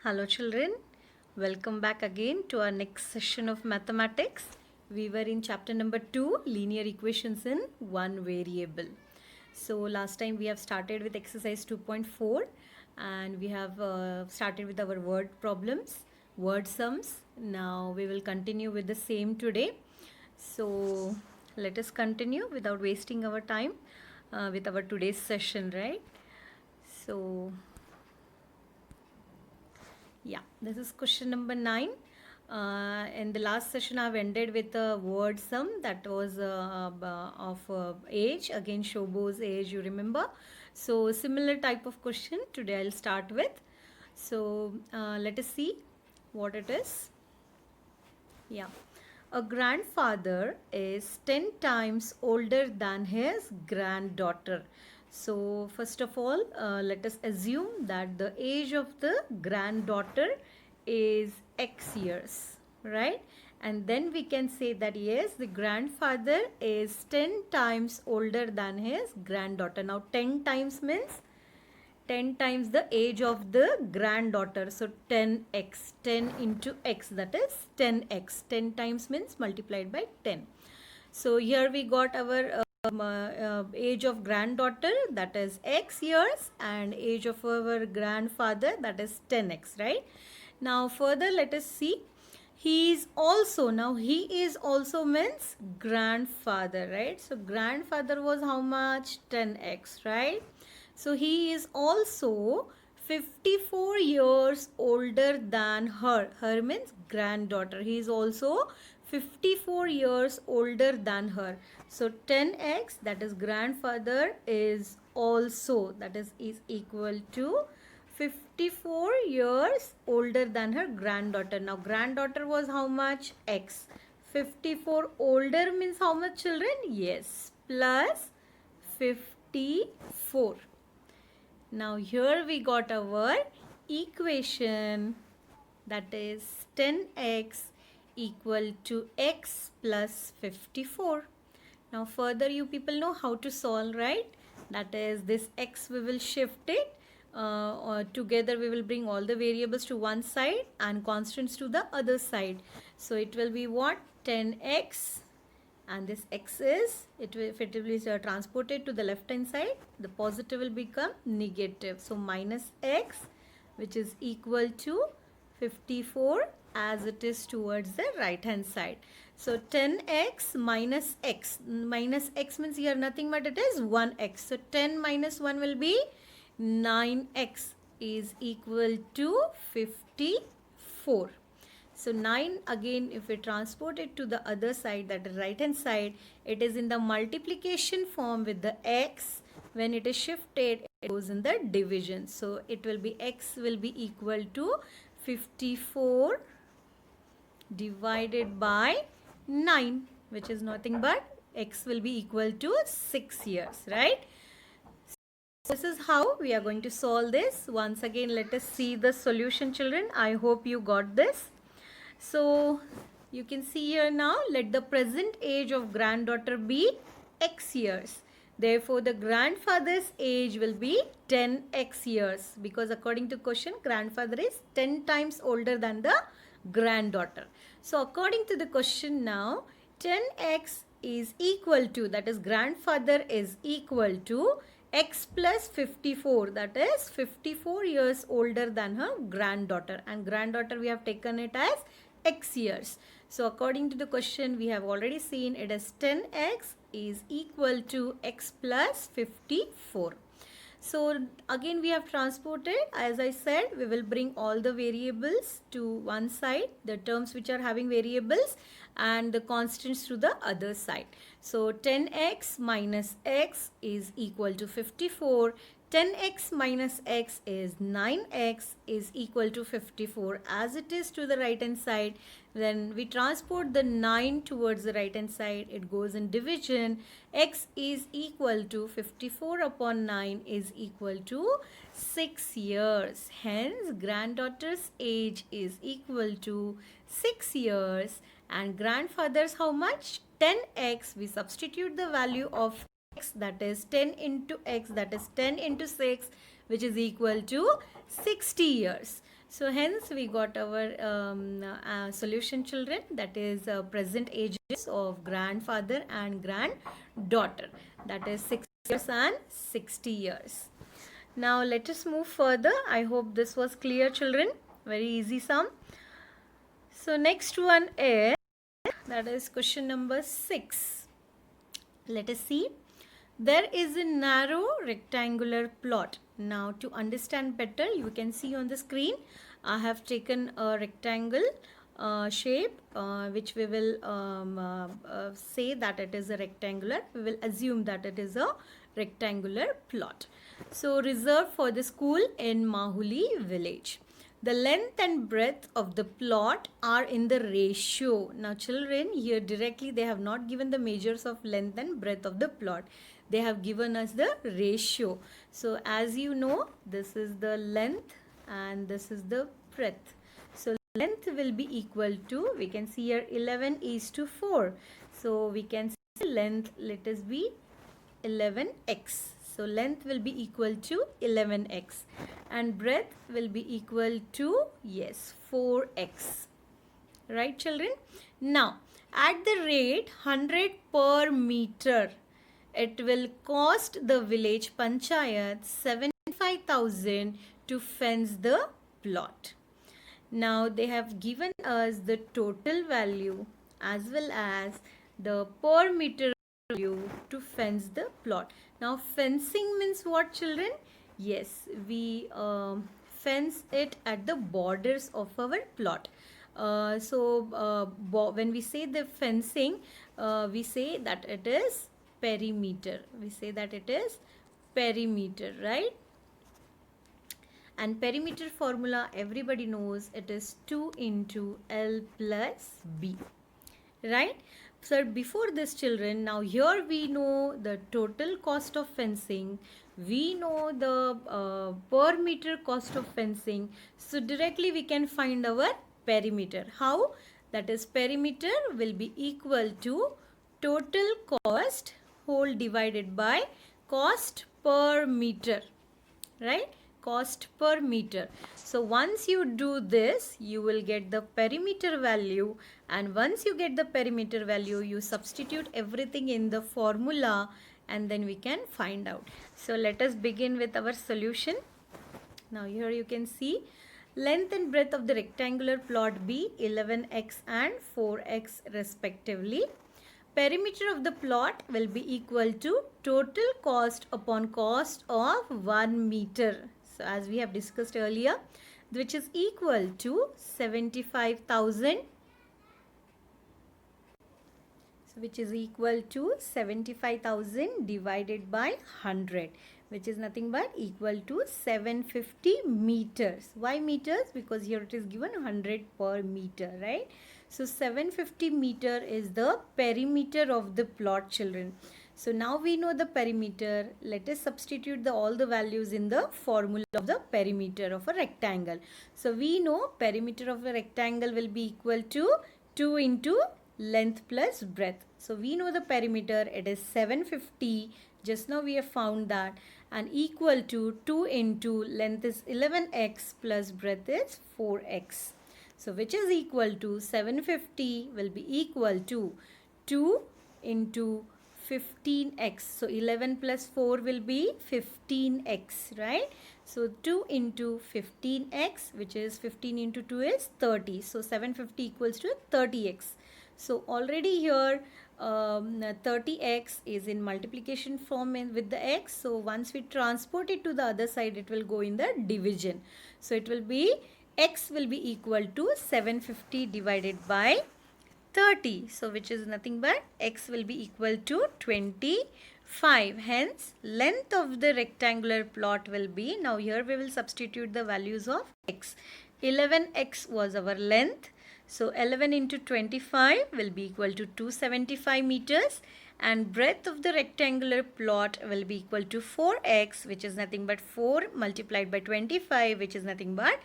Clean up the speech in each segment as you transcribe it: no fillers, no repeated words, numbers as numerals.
Hello children, welcome back again to our next session of mathematics. We were in chapter number 2, linear equations in one variable. So last time we have started with exercise 2.4 and we have started with our word problems, word sums. Now we will continue with the same today. So let us continue without wasting our time with our today's session, right? So yeah, this is question number 9. In the last session, I've ended with a word sum that was of age, again Shobo's age, you remember. So similar type of question today I'll start with. So let us see what it is. Yeah. A grandfather is 10 times older than his granddaughter. So first of all, let us assume that the age of the granddaughter is X years, right? And then we can say that yes, the grandfather is 10 times older than his granddaughter. Now 10 times means 10 times the age of the granddaughter. So 10x, 10 into x, that is 10x. 10 times means multiplied by 10. So here we got our age of granddaughter, that is x years, and age of our grandfather, that is 10x, right? Now further let us see. He is also means grandfather, right? So grandfather was how much? 10x, right? So he is also 54 years older than her. Her means granddaughter. He is also 54 years older than her. So 10x, that is grandfather, is also, that is equal to 54 years older than her granddaughter. Now granddaughter was how much? X. 54 older means how much, children? Yes, plus 54. Now here we got our equation, that is 10x equal to x plus 54. Now further you people know how to solve, right? That is, this x we will shift it. Together we will bring all the variables to one side and constants to the other side. So it will be what? 10x, and this x is, if it is transported to the left hand side, the positive will become negative. So minus x, which is equal to 54 as it is towards the right hand side. So 10x minus x means here nothing but it is 1x. So 10 minus 1 will be 9x is equal to 54. So 9, again if we transport it to the other side, that is right hand side, it is in the multiplication form with the x. When it is shifted, it goes in the division. So it will be, x will be equal to 54 divided by 9, which is nothing but x will be equal to 6 years, right? This is how we are going to solve this. Once again, let us see the solution, children. I hope you got this. So you can see here now, let the present age of granddaughter be x years. Therefore, the grandfather's age will be 10x years, because according to question, grandfather is 10 times older than the granddaughter. So according to the question now, 10x is equal to, that is grandfather is equal to x plus 54, that is 54 years older than her granddaughter, and granddaughter we have taken it as x years. So according to the question, we have already seen it as 10x is equal to x plus 54. So again we have transported, as I said, we will bring all the variables to one side, the terms which are having variables, and the constants to the other side. So 10x minus x is equal to 54. 10x minus x is 9x is equal to 54 as it is to the right hand side. Then we transport the 9 towards the right hand side, it goes in division. X is equal to 54 upon 9 is equal to 6 years. Hence granddaughter's age is equal to 6 years, and grandfather's how much? 10x. We substitute the value of x, that is 10 into x, that is 10 into 6, which is equal to 60 years. So hence we got our solution, children, that is present ages of grandfather and granddaughter, that is 6 years and 60 years. Now let us move further. I hope this was clear, children. Very easy sum. So next one is, that is question number 6. Let us see. There is a narrow rectangular plot. Now to understand better, you can see on the screen, I have taken a rectangle shape which we will say that it is a rectangular. We will assume that it is a rectangular plot. So reserved for the school in Mahuli village. The length and breadth of the plot are in the ratio. Now children, here directly they have not given the measures of length and breadth of the plot. They have given us the ratio. So as you know, this is the length and this is the breadth. So length will be equal to, we can see here 11:4. So we can see length, let us be 11x. So length will be equal to 11x and breadth will be equal to, yes, 4x. Right children? Now at the rate 100 per meter, it will cost the village panchayat 75,000 to fence the plot. Now they have given us the total value as well as the per meter value to fence the plot. Now fencing means what, children? Yes, we fence it at the borders of our plot. When we say the fencing, we say that it is perimeter. We say that it is perimeter, right? And perimeter formula everybody knows, it is 2 into L plus B, right? So before this children, now here we know the total cost of fencing, we know the per meter cost of fencing, so directly we can find our perimeter. How? That is perimeter will be equal to total cost whole divided by cost per meter, right? Cost per meter. So once you do this, you will get the perimeter value, and once you get the perimeter value, you substitute everything in the formula and then we can find out. So let us begin with our solution. Now here you can see length and breadth of the rectangular plot be 11x and 4x respectively. Perimeter of the plot will be equal to total cost upon cost of 1 meter. So as we have discussed earlier, which is equal to 75,000. So which is equal to 75,000 divided by 100, which is nothing but equal to 750 meters. Why meters? Because here it is given 100 per meter, right? So 750 meter is the perimeter of the plot, children. So now we know the perimeter. Let us substitute all the values in the formula of the perimeter of a rectangle. So we know perimeter of a rectangle will be equal to 2 into length plus breadth. So we know the perimeter, it is 750. Just now we have found that, and equal to 2 into length is 11x plus breadth is 4x. So which is equal to 750 will be equal to 2 into 15x. So 11 plus 4 will be 15x, right? So 2 into 15x, which is 15 into 2 is 30. So 750 equals to 30x. So already here 30x is in multiplication form with the x. So once we transport it to the other side, it will go in the division. So it will be x will be equal to 750 divided by 30. So which is nothing but x will be equal to 25. Hence length of the rectangular plot will be, now here we will substitute the values of x. 11x was our length. So 11 into 25 will be equal to 275 meters, and breadth of the rectangular plot will be equal to 4x, which is nothing but 4 multiplied by 25, which is nothing but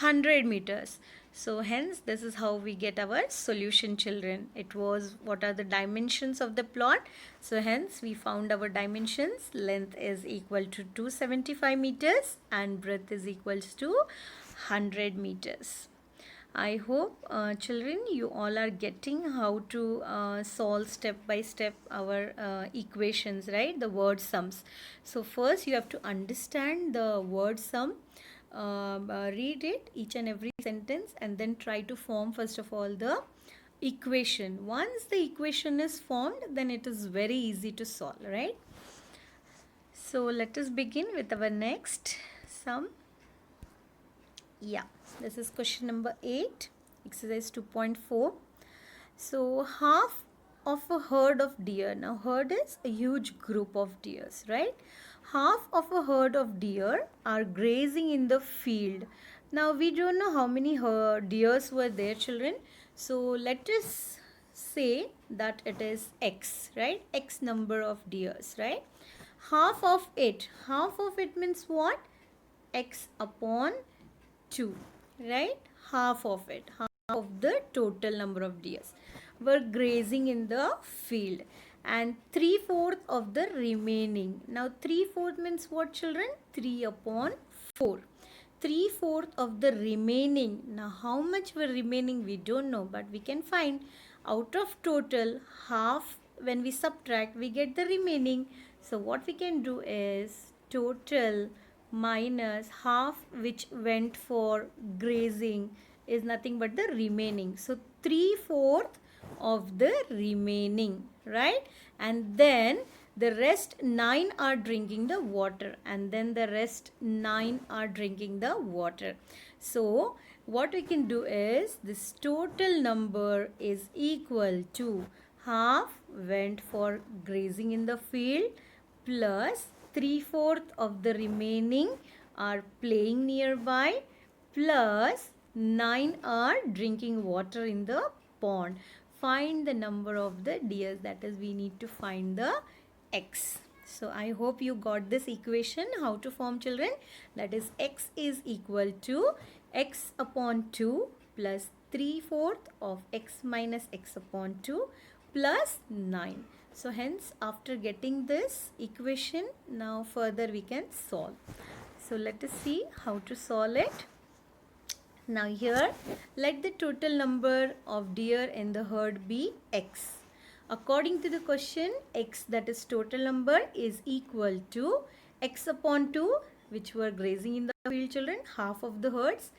100 meters. So hence this is how we get our solution, children. It was what are the dimensions of the plot. So hence we found our dimensions. Length is equal to 275 meters and breadth is equals to 100 meters. I hope children you all are getting how to solve step by step our equations, right? The word sums. So first you have to understand the word sum, read it each and every sentence, and then try to form first of all the equation. Once the equation is formed, then it is very easy to solve, right? So let us begin with our next sum. Yeah, this is question number 8, exercise 2.4. So half of a herd of deer. Now herd is a huge group of deers, right? Half of a herd of deer are grazing in the field. Now we don't know how many deers were there, children. So let us say that it is X, right? X number of deers, right? Half of it means what? X upon 2, right? Half of it, half of the total number of deers were grazing in the field, and 3/4 of the remaining. Now 3/4 means what, children? 3 upon 4. 3/4 of the remaining. Now how much were remaining we don't know, but we can find out of total half. When we subtract we get the remaining. So what we can do is total minus half which went for grazing is nothing but the remaining. So 3/4 of the remaining, right? And then the rest 9 are drinking the water, and then the rest 9 are drinking the water. So what we can do is this total number is equal to half went for grazing in the field plus 3/4 of the remaining are playing nearby plus 9 are drinking water in the pond. Find the number of the deers, that is we need to find the X. So I hope you got this equation how to form, children. That is X is equal to X upon 2 plus 3/4 of X minus X upon 2 plus 9. So hence after getting this equation, now further we can solve. So let us see how to solve it. Now here let the total number of deer in the herd be X. According to the question, X, that is total number, is equal to X upon 2 which were grazing in the field, children, half of the herds,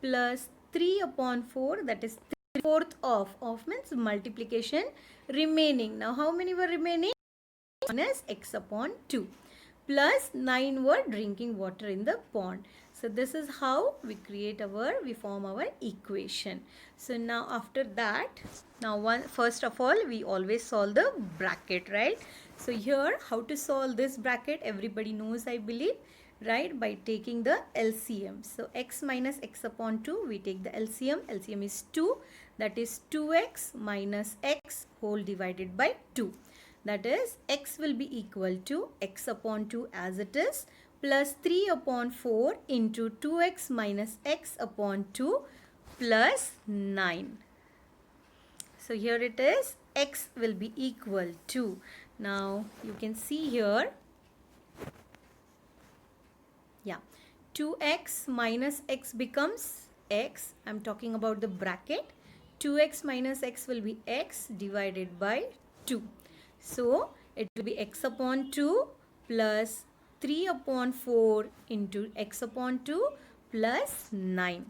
plus 3 upon 4, that is 3/4 of means multiplication, remaining. Now how many were remaining? Minus X upon 2 plus 9 were drinking water in the pond. So this is how we form our equation. So now after that, first of all we always solve the bracket, right? So here how to solve this bracket everybody knows, I believe, right? By taking the LCM. So X minus X upon 2, we take the LCM. LCM is 2, that is 2X minus X whole divided by 2. That is X will be equal to X upon 2 as it is plus 3 upon 4 into 2X minus X upon 2 plus 9. So here it is, X will be equal to, now you can see here, yeah, 2X minus X becomes X. I'm talking about the bracket. 2X minus X will be X divided by 2. So it will be X upon 2 plus 3 upon 4 into X upon 2 plus 9.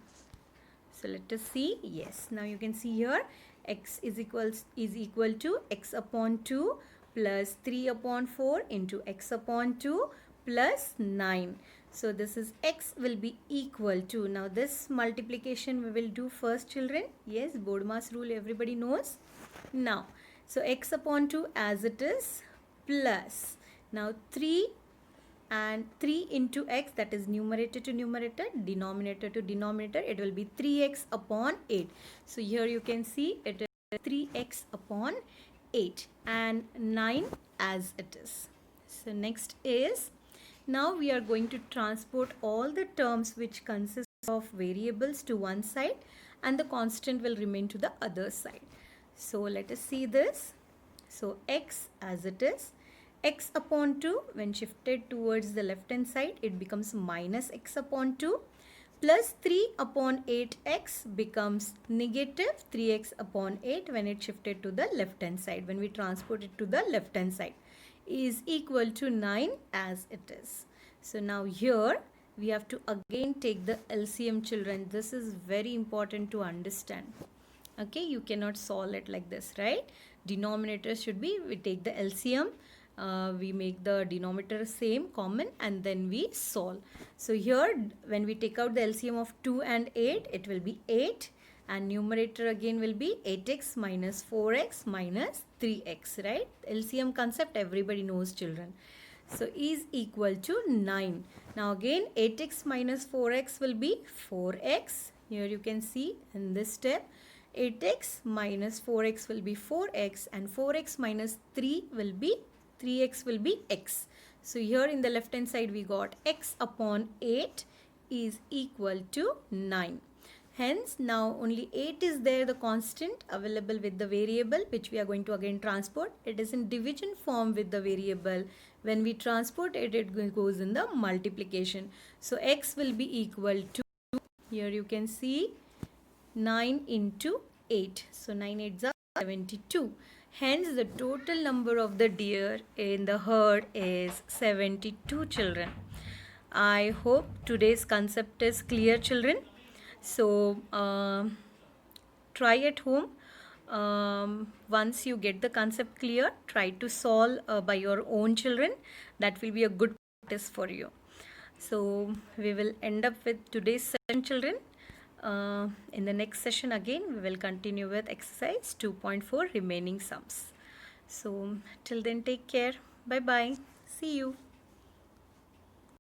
So let us see. Yes, now you can see here X is equal to X upon 2 plus 3 upon 4 into X upon 2 plus 9. So this is X will be equal to, now this multiplication we will do first, children. Yes, Bodmas rule everybody knows. Now so X upon 2 as it is plus, now 3 and 3 into X, that is numerator to numerator, denominator to denominator, it will be 3X upon 8. So here you can see it is 3X upon 8 and 9 as it is. So next is, now we are going to transport all the terms which consist of variables to one side and the constant will remain to the other side. So let us see this. So X as it is, X upon 2 when shifted towards the left hand side it becomes minus X upon 2 Plus 3 upon 8x becomes negative 3x upon 8 when it shifted to the left hand side. When we transport it to the left hand side is equal to 9 as it is. So now here we have to again take the LCM, children. This is very important to understand. Okay, you cannot solve it like this, right? Denominator should be, we take the LCM, we make the denominator same common, and then we solve. So here when we take out the LCM of 2 and 8, it will be 8, and numerator again will be 8x minus 4x minus 3x, right? LCM concept everybody knows, children. So is equal to 9. Now again 8x minus 4x will be 4x. Here you can see in this step 8x minus 4x will be 4x, and 4x minus 3 will be 3x will be x. So here in the left hand side we got x upon 8 is equal to 9. Hence now only 8 is there, the constant available with the variable, which we are going to again transport. It is in division form with the variable. When we transport it, it goes in the multiplication. So x will be equal to, here you can see 9 into 8. So 9 8s are 72. Hence the total number of the deer in the herd is 72 children. I hope today's concept is clear, children. So try at home. Once you get the concept clear, try to solve by your own, children. That will be a good practice for you. So we will end up with today's session, children. In the next session again we will continue with exercise 2.4 remaining sums. So till then, take care. Bye bye. See you.